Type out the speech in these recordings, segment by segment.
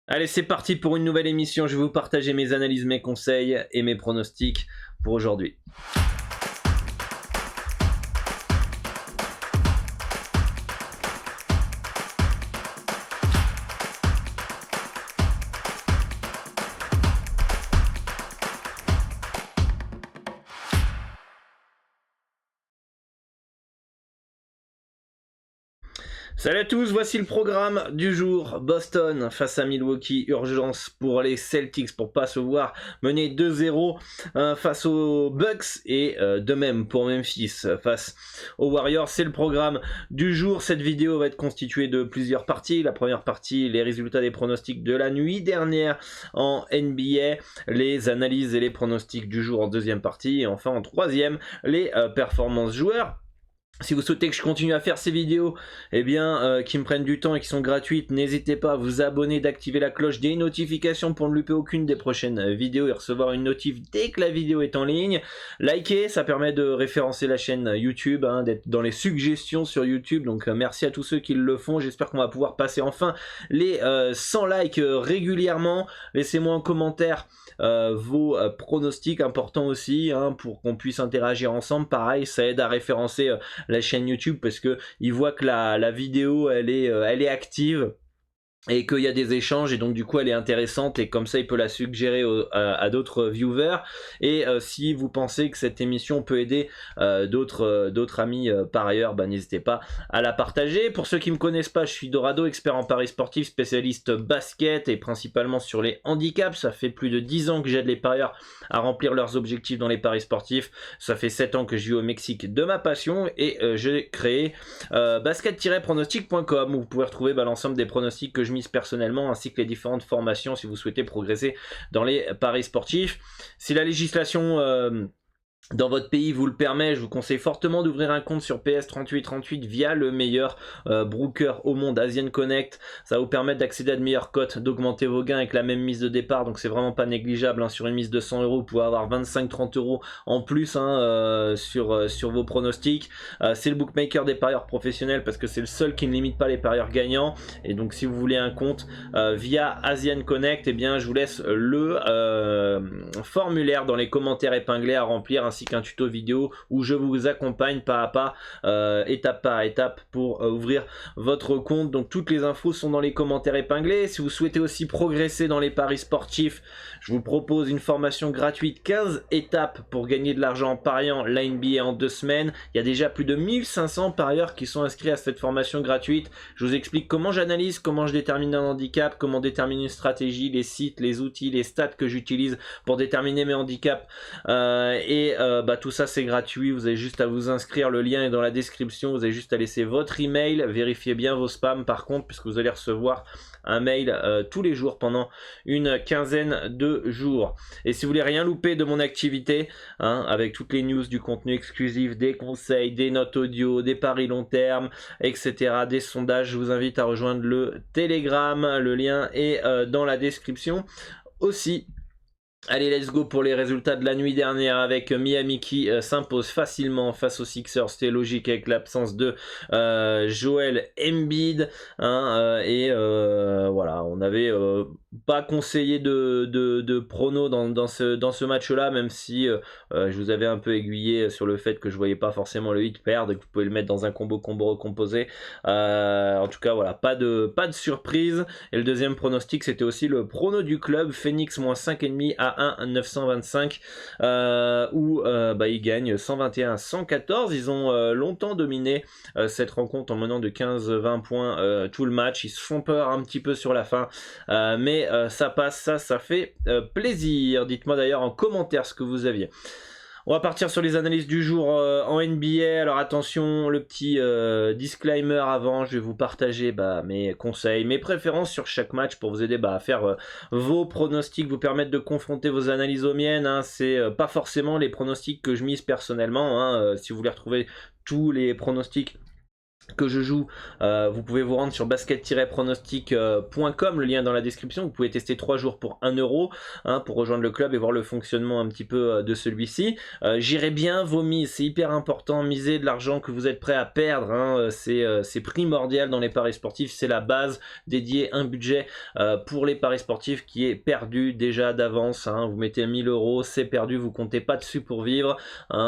Allez, c'est parti pour une nouvelle émission. Je vais vous partager mes analyses, mes conseils et mes pronostics pour aujourd'hui. Salut à tous, voici le programme du jour. Boston face à Milwaukee, urgence pour les Celtics pour pas se voir mener 2-0 face aux Bucks et de même pour Memphis face aux Warriors. C'est le programme du jour. Cette vidéo va être constituée de plusieurs parties. La première partie, les résultats des pronostics de la nuit dernière en NBA, les analyses et les pronostics du jour en deuxième partie et enfin en troisième, les performances joueurs. Si vous souhaitez que je continue à faire ces vidéos, qui me prennent du temps et qui sont gratuites, n'hésitez pas à vous abonner, d'activer la cloche des notifications pour ne louper aucune des prochaines vidéos et recevoir une notif dès que la vidéo est en ligne. Likez, ça permet de référencer la chaîne YouTube, d'être dans les suggestions sur YouTube. Donc merci à tous ceux qui le font. J'espère qu'on va pouvoir passer enfin les 100 likes régulièrement. Laissez-moi en commentaire vos pronostics importants aussi, pour qu'on puisse interagir ensemble. Pareil, ça aide à référencer la chaîne YouTube parce que il voit que la vidéo elle est active et qu'il y a des échanges et donc du coup elle est intéressante et comme ça il peut la suggérer à d'autres viewers et si vous pensez que cette émission peut aider d'autres amis par ailleurs, n'hésitez pas à la partager. Pour ceux qui me connaissent pas, je suis Dorado, expert en paris sportifs, spécialiste basket et principalement sur les handicaps. Ça fait plus de 10 ans que j'aide les parieurs à remplir leurs objectifs dans les paris sportifs. Ça fait 7 ans que je vis au Mexique de ma passion et j'ai créé basket-pronostic.com où vous pouvez retrouver l'ensemble des pronostics que je mise personnellement ainsi que les différentes formations si vous souhaitez progresser dans les paris sportifs. Si la législation dans votre pays vous le permet, je vous conseille fortement d'ouvrir un compte sur PS3838 via le meilleur broker au monde, Asian Connect. Ça va vous permettre d'accéder à de meilleures cotes, d'augmenter vos gains avec la même mise de départ, donc c'est vraiment pas négligeable. Sur une mise de 100 euros, vous pouvez avoir 25-30 euros en plus sur vos pronostics. C'est le bookmaker des parieurs professionnels parce que c'est le seul qui ne limite pas les parieurs gagnants. Et donc si vous voulez un compte via Asian Connect, je vous laisse le formulaire dans les commentaires épinglés à remplir, ainsi qu'un tuto vidéo où je vous accompagne pas à pas, étape par étape pour ouvrir votre compte. Donc toutes les infos sont dans les commentaires épinglés. Si vous souhaitez aussi progresser dans les paris sportifs, je vous propose une formation gratuite 15 étapes pour gagner de l'argent en pariant la NBA en 2 semaines. Il y a déjà plus de 1500 parieurs qui sont inscrits à cette formation gratuite. Je vous explique comment j'analyse, comment je détermine un handicap, comment déterminer une stratégie, les sites, les outils, les stats que j'utilise pour déterminer mes handicaps tout ça c'est gratuit. Vous avez juste à vous inscrire, le lien est dans la description. Vous avez juste à laisser votre email, vérifiez bien vos spams par contre puisque vous allez recevoir un mail tous les jours pendant une quinzaine de jours. Et si vous voulez rien louper de mon activité, avec toutes les news, du contenu exclusif, des conseils, des notes audio, des paris long terme, etc., des sondages, je vous invite à rejoindre le Telegram. Le lien est dans la description aussi. Allez, let's go pour les résultats de la nuit dernière avec Miami qui s'impose facilement face aux Sixers. C'était logique avec l'absence de Joel Embiid. Voilà, on n'avait pas conseillé de prono dans ce match-là, même si je vous avais un peu aiguillé sur le fait que je voyais pas forcément le Heat perdre et que vous pouvez le mettre dans un combo recomposé. En tout cas, voilà, pas de surprise. Et le deuxième pronostic, c'était aussi le prono du club, Phoenix moins 5,5 à 1,925 où ils gagnent 121 à 114. Ils ont longtemps dominé cette rencontre en menant de 15-20 points tout le match. Ils se font peur un petit peu sur la fin, mais ça passe, ça fait plaisir. Dites-moi d'ailleurs en commentaire ce que vous aviez. On va partir sur les analyses du jour en NBA. Alors attention, le petit disclaimer avant, je vais vous partager mes conseils, mes préférences sur chaque match pour vous aider à faire vos pronostics, vous permettre de confronter vos analyses aux miennes. C'est pas forcément les pronostics que je mise personnellement. Si vous voulez retrouver tous les pronostics que je joue, vous pouvez vous rendre sur basket-pronostic.com, le lien est dans la description. Vous pouvez tester 3 jours pour 1 € pour rejoindre le club et voir le fonctionnement un petit peu de celui-ci. J'irai bien vos mises, c'est hyper important, miser de l'argent que vous êtes prêt à perdre, c'est primordial dans les paris sportifs, c'est la base. Dédier un budget pour les paris sportifs qui est perdu déjà d'avance, vous mettez 1 000 €, c'est perdu, vous comptez pas dessus pour vivre,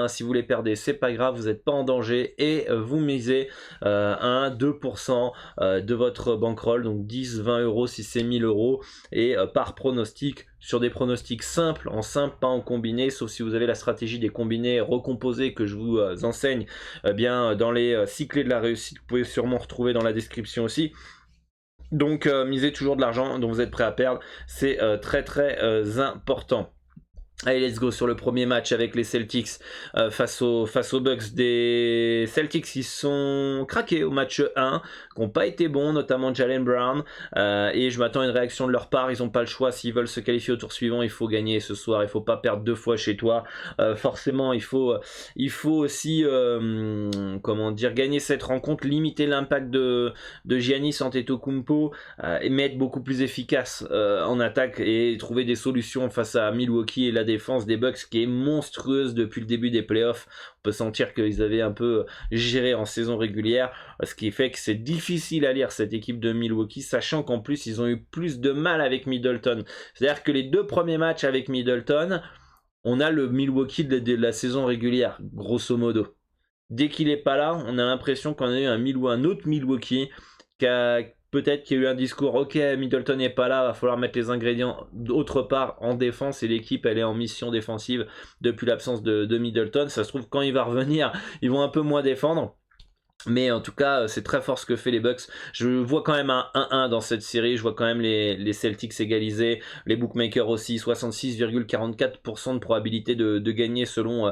si vous les perdez c'est pas grave, vous n'êtes pas en danger et vous misez 1-2% de votre bankroll, donc 10-20 € si c'est 1 000 € et par pronostic, sur des pronostics simples, en simple, pas en combiné, sauf si vous avez la stratégie des combinés recomposés que je vous enseigne bien dans les 6 clés de la réussite, vous pouvez sûrement retrouver dans la description aussi. Donc misez toujours de l'argent dont vous êtes prêt à perdre, c'est très important. Allez, let's go sur le premier match avec les Celtics face aux Bucks. Des Celtics qui sont craqués au match 1, qui n'ont pas été bons, notamment Jaylen Brown, et je m'attends à une réaction de leur part. Ils n'ont pas le choix, s'ils veulent se qualifier au tour suivant, il faut gagner ce soir, il ne faut pas perdre 2 fois chez toi. Forcément, il faut aussi gagner cette rencontre, limiter l'impact de Giannis Antetokounmpo, mais être beaucoup plus efficace en attaque et trouver des solutions face à Milwaukee et la défense des Bucks qui est monstrueuse depuis le début des playoffs. On peut sentir qu'ils avaient un peu géré en saison régulière, ce qui fait que c'est difficile à lire cette équipe de Milwaukee, sachant qu'en plus ils ont eu plus de mal avec Middleton. C'est-à-dire que les 2 premiers matchs avec Middleton, on a le Milwaukee de la saison régulière, grosso modo. Dès qu'il n'est pas là, on a l'impression qu'on a eu un autre Milwaukee qui a peut-être qu'il y a eu un discours, ok, Middleton n'est pas là, va falloir mettre les ingrédients d'autre part en défense et l'équipe elle est en mission défensive depuis l'absence de Middleton. Ça se trouve quand il va revenir, ils vont un peu moins défendre. Mais en tout cas, c'est très fort ce que fait les Bucks. Je vois quand même un 1-1 dans cette série. Je vois quand même les Celtics égaliser. Les bookmakers aussi. 66,44% de probabilité de gagner selon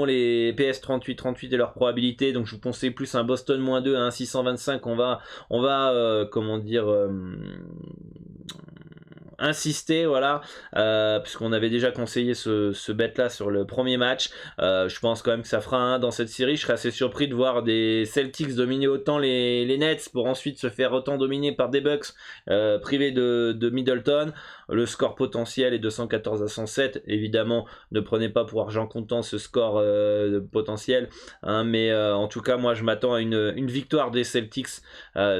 les PS 38 et leur probabilité. Donc je vous conseille plus un Boston -2 à 1,625. On va insister, voilà, puisqu'on avait déjà conseillé ce bet là sur le premier match. Je pense quand même que ça fera un dans cette série. Je serais assez surpris de voir des Celtics dominer autant les Nets pour ensuite se faire autant dominer par des Bucks privés de Middleton. Le score potentiel est de 114 à 107. Évidemment, ne prenez pas pour argent comptant ce score potentiel, mais en tout cas moi je m'attends à une victoire des Celtics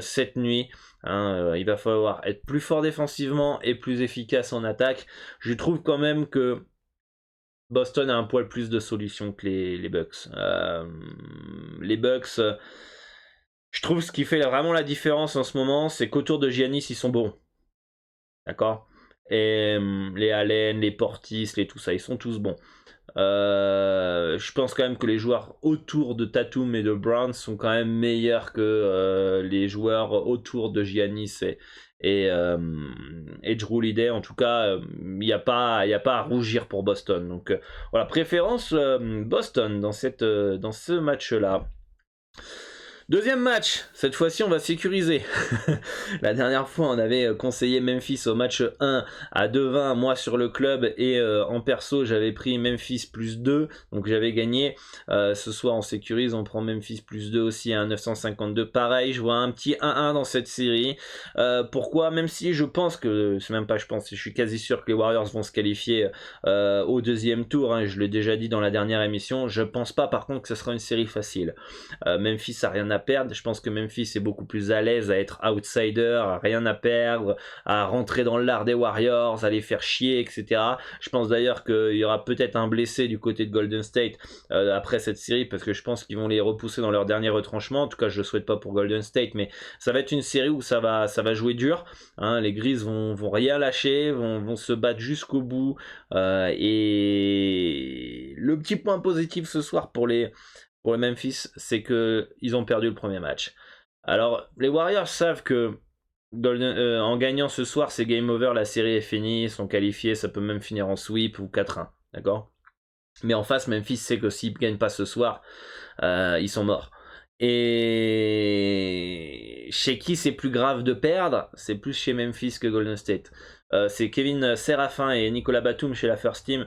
cette nuit. Il va falloir être plus fort défensivement et plus efficace en attaque. Je trouve quand même que Boston a un poil plus de solutions que les Bucks. Les Bucks, je trouve ce qui fait vraiment la différence en ce moment, c'est qu'autour de Giannis, ils sont bons. D'accord ? Et les Allen, les Portis, tout ça, ils sont tous bons. Je pense quand même que les joueurs autour de Tatum et de Brown sont quand même meilleurs que les joueurs autour de Giannis et Jrue Holiday. En tout cas, il n'y a pas à rougir pour Boston. Donc voilà, préférence Boston dans ce match-là. Deuxième match, cette fois-ci on va sécuriser. La dernière fois on avait conseillé Memphis au match 1 à 2,20, moi sur le club, et en perso j'avais pris Memphis +2, donc j'avais gagné. Ce soir on sécurise, on prend Memphis +2 aussi à 952. Pareil, je vois un petit 1-1 dans cette série. Pourquoi? Même si je pense que, c'est même pas je pense, je suis quasi sûr que les Warriors vont se qualifier au deuxième tour, je l'ai déjà dit dans la dernière émission. Je pense pas par contre que ce sera une série facile. Memphis a rien à perdre. Je pense que Memphis est beaucoup plus à l'aise à être outsider, à rien à perdre, à rentrer dans l'art des Warriors, à les faire chier, etc. Je pense d'ailleurs qu'il y aura peut-être un blessé du côté de Golden State après cette série, parce que je pense qu'ils vont les repousser dans leur dernier retranchement. En tout cas, je le souhaite pas pour Golden State, mais ça va être une série où ça va jouer dur. Les Grizzlies vont rien lâcher, vont se battre jusqu'au bout. Et le petit point positif ce soir pour les Memphis, c'est qu'ils ont perdu le premier match. Alors, les Warriors savent que en gagnant ce soir, c'est game over, la série est finie, ils sont qualifiés, ça peut même finir en sweep ou 4-1, d'accord ? Mais en face, Memphis sait que s'ils ne gagnent pas ce soir, ils sont morts. Et chez qui c'est plus grave de perdre, c'est plus chez Memphis que Golden State. c'est Kevin Séraphin et Nicolas Batum chez la First Team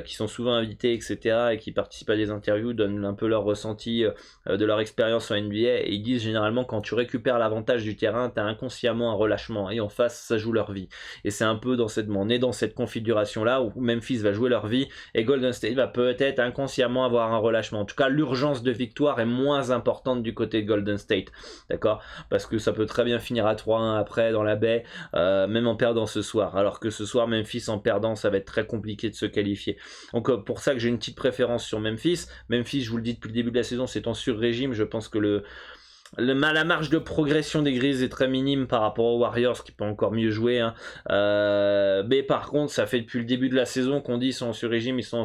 qui sont souvent invités, etc. et qui participent à des interviews, donnent un peu leur ressenti de leur expérience en NBA, et ils disent généralement quand tu récupères l'avantage du terrain, tu as inconsciemment un relâchement, et en face ça joue leur vie. Et c'est un peu on est dans cette configuration là où Memphis va jouer leur vie et Golden State va peut-être inconsciemment avoir un relâchement. En tout cas, l'urgence de victoire est moins importante du côté de Golden State, d'accord, parce que ça peut très bien finir à 3-1 après dans la baie, même en perdant ce soir, alors que ce soir Memphis en perdant ça va être très compliqué de se qualifier. Donc pour ça que j'ai une petite préférence sur Memphis. Memphis, je vous le dis depuis le début de la saison, c'est en sur-régime. Je pense que la marge de progression des Grizzlies est très minime par rapport aux Warriors qui peuvent encore mieux jouer, hein. Mais par contre ça fait depuis le début de la saison qu'on dit ils sont en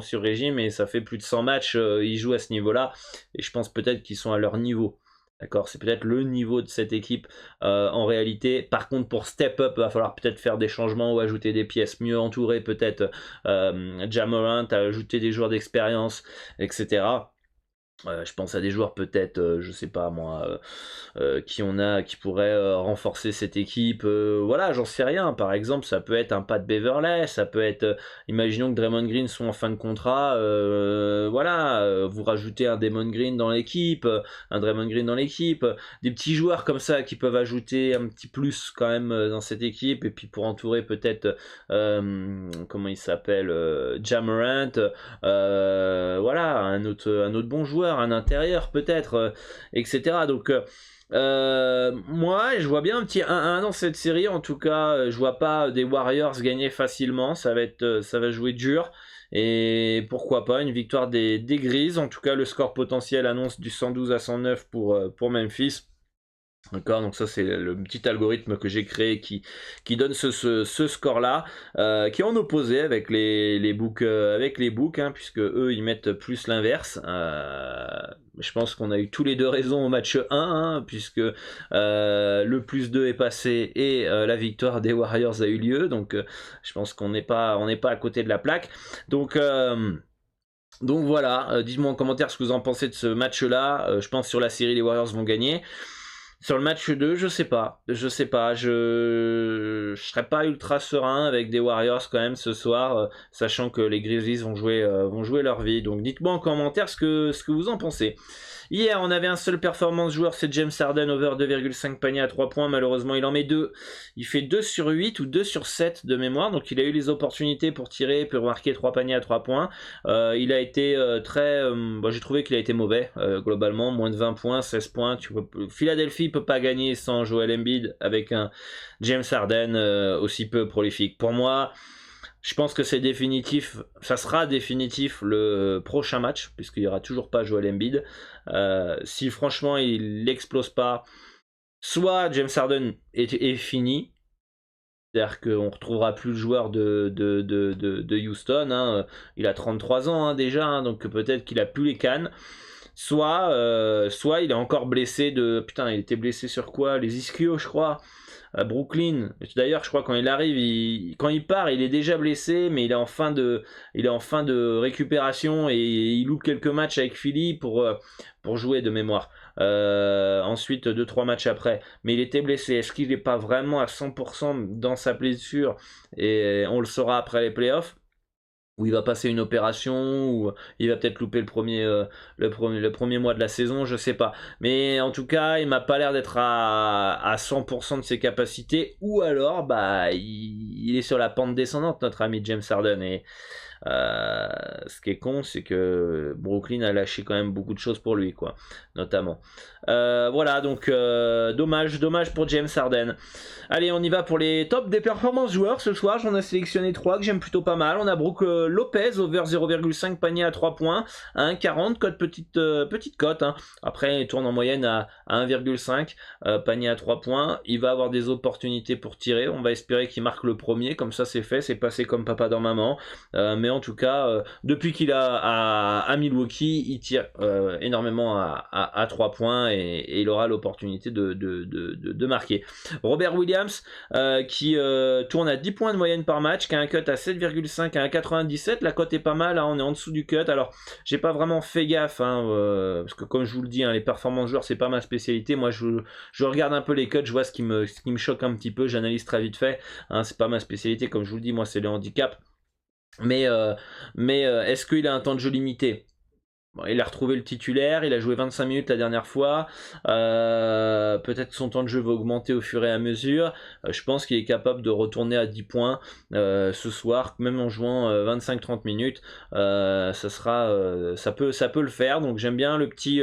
sur-régime, et ça fait plus de 100 matchs, ils jouent à ce niveau là, et je pense peut-être qu'ils sont à leur niveau. D'accord, c'est peut-être le niveau de cette équipe en réalité. Par contre, pour step up, il va falloir peut-être faire des changements ou ajouter des pièces, mieux entourer peut-être Ja Morant, ajouter des joueurs d'expérience, etc. Je pense à des joueurs peut-être, je sais pas moi, qui pourraient renforcer cette équipe. Voilà, j'en sais rien. Par exemple, ça peut être un Pat Beverley, ça peut être, imaginons que Draymond Green soit en fin de contrat. Voilà, vous rajoutez un Draymond Green dans l'équipe, des petits joueurs comme ça qui peuvent ajouter un petit plus quand même dans cette équipe. Et puis pour entourer peut-être, comment il s'appelle, Ja Morant, voilà, un autre bon joueur, un intérieur peut-être, etc. Donc moi je vois bien un petit 1-1 dans cette série. En tout cas, je vois pas des Warriors gagner facilement, ça va jouer dur, et pourquoi pas une victoire des Grizzlies. En tout cas, le score potentiel annonce du 112-109 pour Memphis. D'accord, donc ça c'est le petit algorithme que j'ai créé qui donne ce score là, qui est en opposé avec les books, hein, puisque eux ils mettent plus l'inverse. Je pense qu'on a eu tous les deux raison au match 1, hein, puisque le plus 2 est passé et la victoire des Warriors a eu lieu, donc je pense qu'on n'est pas à côté de la plaque. Donc voilà, dites-moi en commentaire ce que vous en pensez de ce match là. Je pense sur la série les Warriors vont gagner. Sur le match 2, je sais pas, je serais pas ultra serein avec des Warriors quand même ce soir, sachant que les Grizzlies vont jouer leur vie. Donc dites-moi en commentaire ce que vous en pensez. Hier, on avait un seul performance joueur, c'est James Harden, over 2,5 paniers à 3 points. Malheureusement, il en met 2. Il fait 2 sur 8 ou 2 sur 7 de mémoire. Donc, il a eu les opportunités pour tirer, pour marquer 3 paniers à 3 points. Il a été j'ai trouvé qu'il a été mauvais, globalement. Moins de 20 points, 16 points. Philadelphie ne peut pas gagner sans Joel Embiid avec un James Harden aussi peu prolifique. Pour moi, je pense que c'est définitif, ça sera définitif le prochain match, puisqu'il n'y aura toujours pas Joel Embiid. Si franchement il n'explose pas, soit James Harden est fini, c'est-à-dire qu'on ne retrouvera plus le joueur de Houston, hein. Il a 33 ans hein, déjà, hein, donc peut-être qu'il a plus les cannes. Soit il est encore blessé Putain, il était blessé sur quoi? Les ischios, je crois, à Brooklyn. D'ailleurs, je crois quand il arrive, quand il part, il est déjà blessé, mais il est en fin de récupération, et il loupe quelques matchs avec Philly pour jouer de mémoire. Ensuite, 2-3 matchs après. Mais il était blessé. Est-ce qu'il n'est pas vraiment à 100% dans sa blessure? Et on le saura après les playoffs, où il va passer une opération, ou il va peut-être louper le premier mois de la saison, je sais pas. Mais en tout cas, il m'a pas l'air d'être à 100% de ses capacités, ou alors il est sur la pente descendante, notre ami James Harden. Et ce qui est con, c'est que Brooklyn a lâché quand même beaucoup de choses pour lui, quoi, notamment. Voilà, donc dommage pour James Harden. Allez, on y va pour les tops des performances joueurs. Ce soir, j'en ai sélectionné 3 que j'aime plutôt pas mal. On a Brook Lopez, over 0,5 panier à 3 points, à 1,40, petite cote, hein. Après, il tourne en moyenne à 1,5 panier à 3 points. Il va avoir des opportunités pour tirer. On va espérer qu'il marque le premier, comme ça c'est fait, c'est passé comme papa dans maman. Mais mais en tout cas, depuis qu'il a à Milwaukee, il tire énormément à 3 points et il aura l'opportunité de marquer. Robert Williams qui tourne à 10 points de moyenne par match, qui a un cut à 7,5 à 1,97. La cote est pas mal, hein, on est en dessous du cut. Alors, j'ai pas vraiment fait gaffe, hein, parce que comme je vous le dis, hein, les performances de joueurs, c'est pas ma spécialité. Moi, je regarde un peu les cuts, je vois ce qui me choque un petit peu, j'analyse très vite fait. Hein, c'est pas ma spécialité, comme je vous le dis, moi, c'est le handicap. Mais est-ce qu'il a un temps de jeu limité? Bon, il a retrouvé le titulaire, il a joué 25 minutes la dernière fois. Peut-être que son temps de jeu va augmenter au fur et à mesure. Je pense qu'il est capable de retourner à 10 points ce soir, même en jouant 25-30 minutes. Ça peut le faire. Donc j'aime bien le petit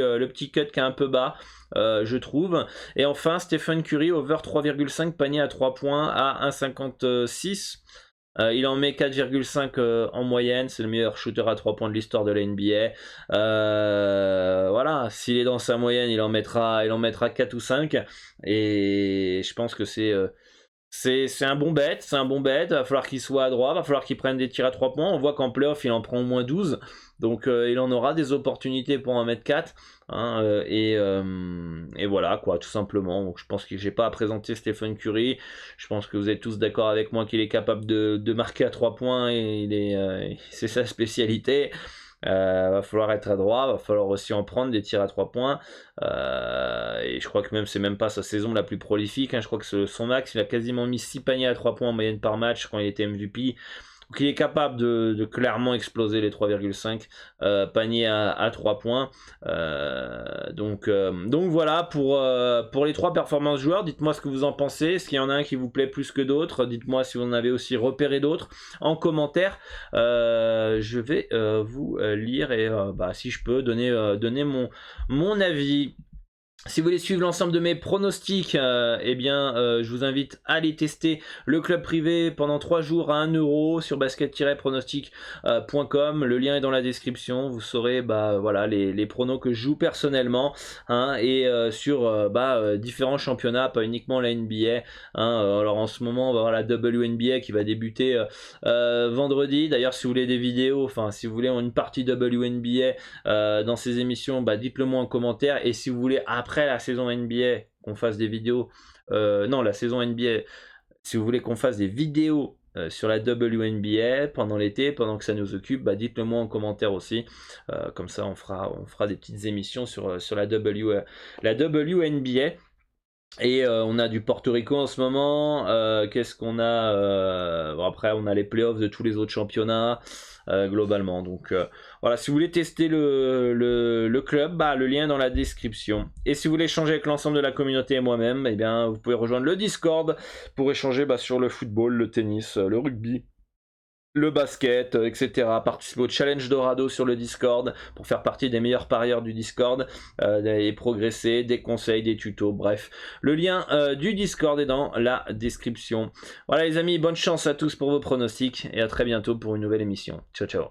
cut qui est un peu bas. Je trouve. Et enfin, Stephen Curry, over 3,5, panier à 3 points à 1,56. Il en met 4,5 en moyenne, c'est le meilleur shooter à 3 points de l'histoire de la NBA. Voilà, s'il est dans sa moyenne, il en mettra 4 ou 5. Et je pense que c'est un bon bet, il va falloir qu'il soit à droit, il va falloir qu'il prenne des tirs à 3 points. On voit qu'en playoff, il en prend au moins 12. Donc il en aura des opportunités pour en mettre 4. Hein, et voilà quoi, tout simplement. Donc je pense que j'ai pas à présenter Stephen Curry. Je pense que vous êtes tous d'accord avec moi qu'il est capable de marquer à 3 points et c'est sa spécialité. Va falloir être à droit, va falloir aussi en prendre des tirs à 3 points. Et je crois que même c'est même pas sa saison la plus prolifique, hein. Je crois que son max, il a quasiment mis 6 paniers à 3 points en moyenne par match quand il était MVP. Donc il est capable de clairement exploser les 3,5 paniers à 3 points. Donc voilà pour les 3 performances joueurs. Dites-moi ce que vous en pensez. Est-ce qu'il y en a un qui vous plaît plus que d'autres? Dites-moi si vous en avez aussi repéré d'autres en commentaire. Je vais vous lire et si je peux donner mon avis. Si vous voulez suivre l'ensemble de mes pronostics, je vous invite à aller tester le club privé pendant 3 jours à 1 € sur basket-pronostic.com. Le lien est dans la description. Vous saurez les pronos que je joue personnellement, hein, et sur différents championnats, pas uniquement la NBA. Hein. Alors en ce moment, on va avoir la WNBA qui va débuter vendredi. D'ailleurs, si vous voulez des vidéos, si vous voulez une partie WNBA dans ces émissions, dites-le moi en commentaire. Et si vous voulez après la saison NBA qu'on fasse des vidéos, la saison NBA, si vous voulez qu'on fasse des vidéos sur la WNBA pendant l'été, pendant que ça nous occupe, dites-le moi en commentaire aussi. Comme ça on fera des petites émissions sur la WNBA. Et on a du Porto Rico en ce moment. Qu'est-ce qu'on a après on a les playoffs de tous les autres championnats globalement. Donc voilà, si vous voulez tester le club, le lien est dans la description. Et si vous voulez échanger avec l'ensemble de la communauté et moi-même, vous pouvez rejoindre le Discord pour échanger sur le football, le tennis, le rugby, le basket, etc. Participer au challenge Dorado sur le Discord pour faire partie des meilleurs parieurs du Discord et progresser, des conseils, des tutos, bref. Le lien du Discord est dans la description. Voilà les amis, bonne chance à tous pour vos pronostics et à très bientôt pour une nouvelle émission. Ciao ciao.